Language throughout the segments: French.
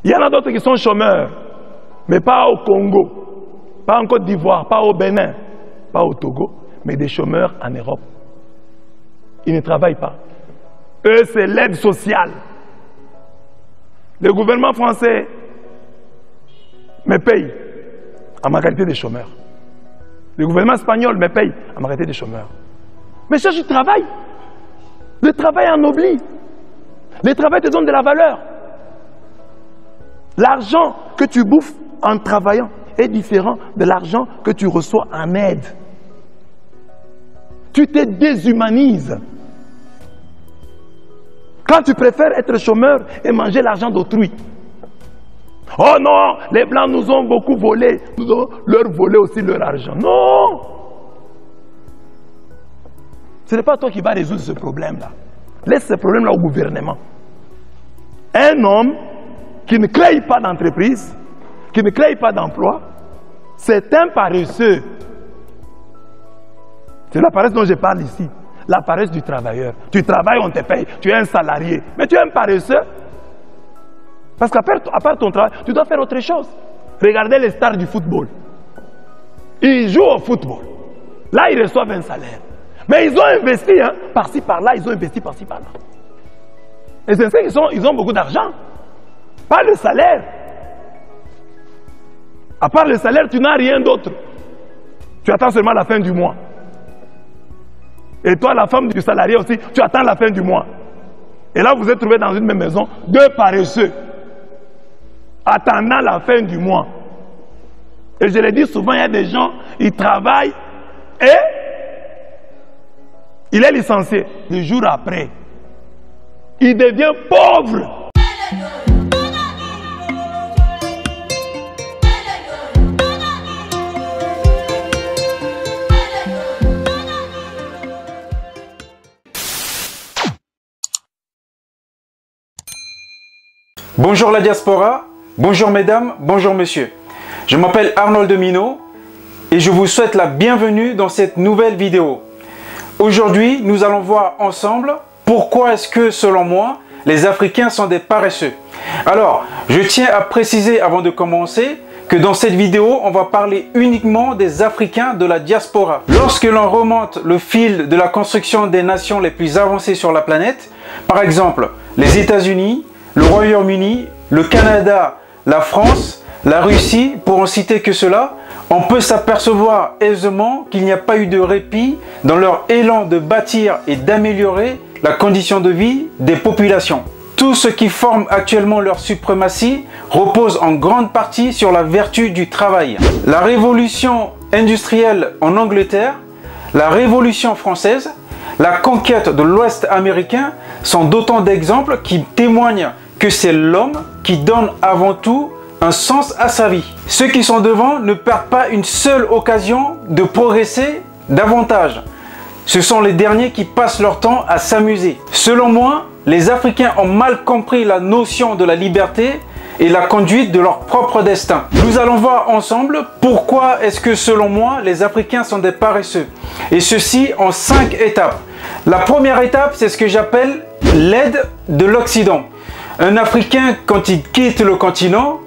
Il y en a d'autres qui sont chômeurs, mais pas au Congo, pas en Côte d'Ivoire, pas au Bénin, pas au Togo, mais des chômeurs en Europe. Ils ne travaillent pas. Eux, c'est l'aide sociale. Le gouvernement français me paye à ma qualité de chômeur. Le gouvernement espagnol me paye à ma qualité de chômeur. Mais cherche du travail. Le travail ennoblit. Le travail te donne de la valeur. L'argent que tu bouffes en travaillant est différent de l'argent que tu reçois en aide. Tu te déshumanises. Quand tu préfères être chômeur et manger l'argent d'autrui. Oh non, les Blancs nous ont beaucoup volé. Nous allons leur voler aussi leur argent. Non! Ce n'est pas toi qui vas résoudre ce problème-là. Laisse ce problème-là au gouvernement. Un homme qui ne crée pas d'entreprise, qui ne crée pas d'emploi, c'est un paresseux. C'est la paresse dont je parle ici. La paresse du travailleur. Tu travailles, on te paye. Tu es un salarié. Mais tu es un paresseux. Parce qu'à part ton travail, tu dois faire autre chose. Regardez les stars du football. Ils jouent au football. Là, ils reçoivent un salaire. Mais ils ont investi, hein, par-ci, par-là. Ils ont investi par-ci, par-là. Et c'est ça qu'ils ont beaucoup d'argent. Pas le salaire. À part le salaire, tu n'as rien d'autre. Tu attends seulement la fin du mois. Et toi, la femme du salarié aussi, tu attends la fin du mois. Et là, vous êtes trouvés dans une même maison, deux paresseux, attendant la fin du mois. Et je le dis souvent, il y a des gens, ils travaillent et il est licencié. Le jour après, il devient pauvre. Bonjour la diaspora, bonjour mesdames, bonjour messieurs. Je m'appelle Arnold Minot et je vous souhaite la bienvenue dans cette nouvelle vidéo. Aujourd'hui, nous allons voir ensemble pourquoi est-ce que, selon moi, les Africains sont des paresseux. Alors, je tiens à préciser avant de commencer que dans cette vidéo, on va parler uniquement des Africains de la diaspora. Lorsque l'on remonte le fil de la construction des nations les plus avancées sur la planète, par exemple les États-Unis, le Royaume-Uni, le Canada, la France, la Russie, pour en citer que cela, on peut s'apercevoir aisément qu'il n'y a pas eu de répit dans leur élan de bâtir et d'améliorer la condition de vie des populations. Tout ce qui forme actuellement leur suprématie repose en grande partie sur la vertu du travail. La révolution industrielle en Angleterre, la révolution française, la conquête de l'Ouest américain sont d'autant d'exemples qui témoignent que c'est l'homme qui donne avant tout un sens à sa vie. Ceux qui sont devant ne perdent pas une seule occasion de progresser davantage. Ce sont les derniers qui passent leur temps à s'amuser. Selon moi, les Africains ont mal compris la notion de la liberté et la conduite de leur propre destin. Nous allons voir ensemble pourquoi est-ce que selon moi les Africains sont des paresseux. Et ceci en 5 étapes. La première étape, c'est ce que j'appelle l'aide de l'Occident. Un Africain, quand il quitte le continent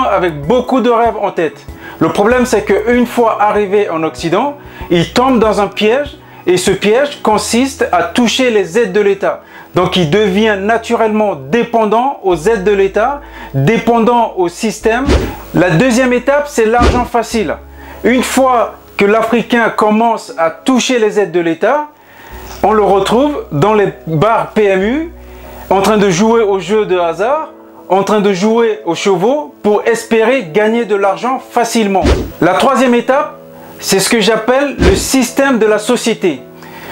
avec beaucoup de rêves en tête. Le problème, c'est qu'une fois arrivé en Occident, il tombe dans un piège et ce piège consiste à toucher les aides de l'État. Donc, il devient naturellement dépendant aux aides de l'État, dépendant au système. La deuxième étape, c'est l'argent facile. Une fois que l'Africain commence à toucher les aides de l'État, on le retrouve dans les bars PMU, en train de jouer aux jeux de hasard, en train de jouer aux chevaux pour espérer gagner de l'argent facilement. La troisième étape, c'est ce que j'appelle le système de la société.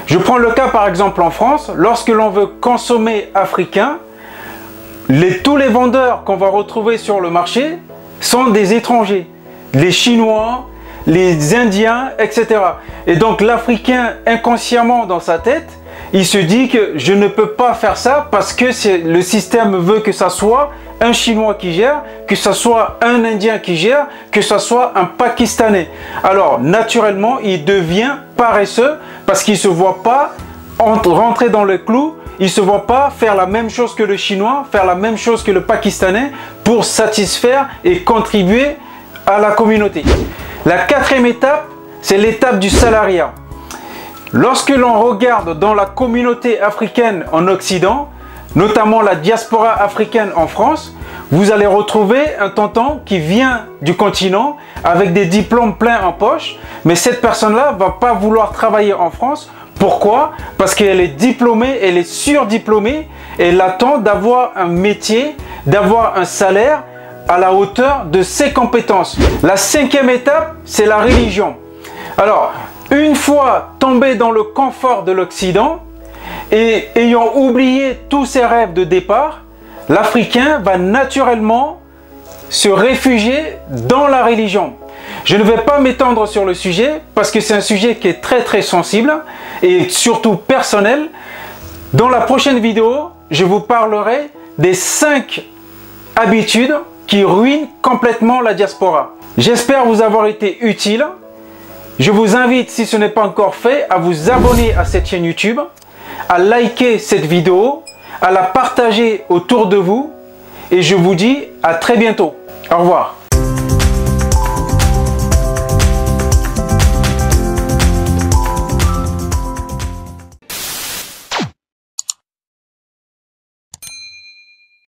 Je prends le cas par exemple en France, lorsque l'on veut consommer africain, tous les vendeurs qu'on va retrouver sur le marché sont des étrangers, les Chinois, les Indiens, etc. Et donc l'Africain inconsciemment dans sa tête, il se dit que je ne peux pas faire ça parce que le système veut que ça soit un Chinois qui gère, que ce soit un Indien qui gère, que ce soit un Pakistanais. Alors naturellement, il devient paresseux parce qu'il ne se voit pas rentrer dans le clou, il ne se voit pas faire la même chose que le Chinois, faire la même chose que le Pakistanais pour satisfaire et contribuer à la communauté. La quatrième étape, c'est l'étape du salariat. Lorsque l'on regarde dans la communauté africaine en Occident, notamment la diaspora africaine en France, vous allez retrouver un tonton qui vient du continent avec des diplômes pleins en poche, mais cette personne-là ne va pas vouloir travailler en France. Pourquoi? Parce qu'elle est diplômée, elle est surdiplômée, et elle attend d'avoir un métier, d'avoir un salaire à la hauteur de ses compétences. La cinquième étape, c'est la religion. Alors, une fois tombé dans le confort de l'Occident et ayant oublié tous ses rêves de départ, l'Africain va naturellement se réfugier dans la religion. Je ne vais pas m'étendre sur le sujet parce que c'est un sujet qui est très sensible et surtout personnel. Dans la prochaine vidéo, je vous parlerai des 5 habitudes qui ruinent complètement la diaspora. J'espère vous avoir été utile. Je vous invite, si ce n'est pas encore fait, à vous abonner à cette chaîne YouTube, à liker cette vidéo, à la partager autour de vous et je vous dis à très bientôt. Au revoir.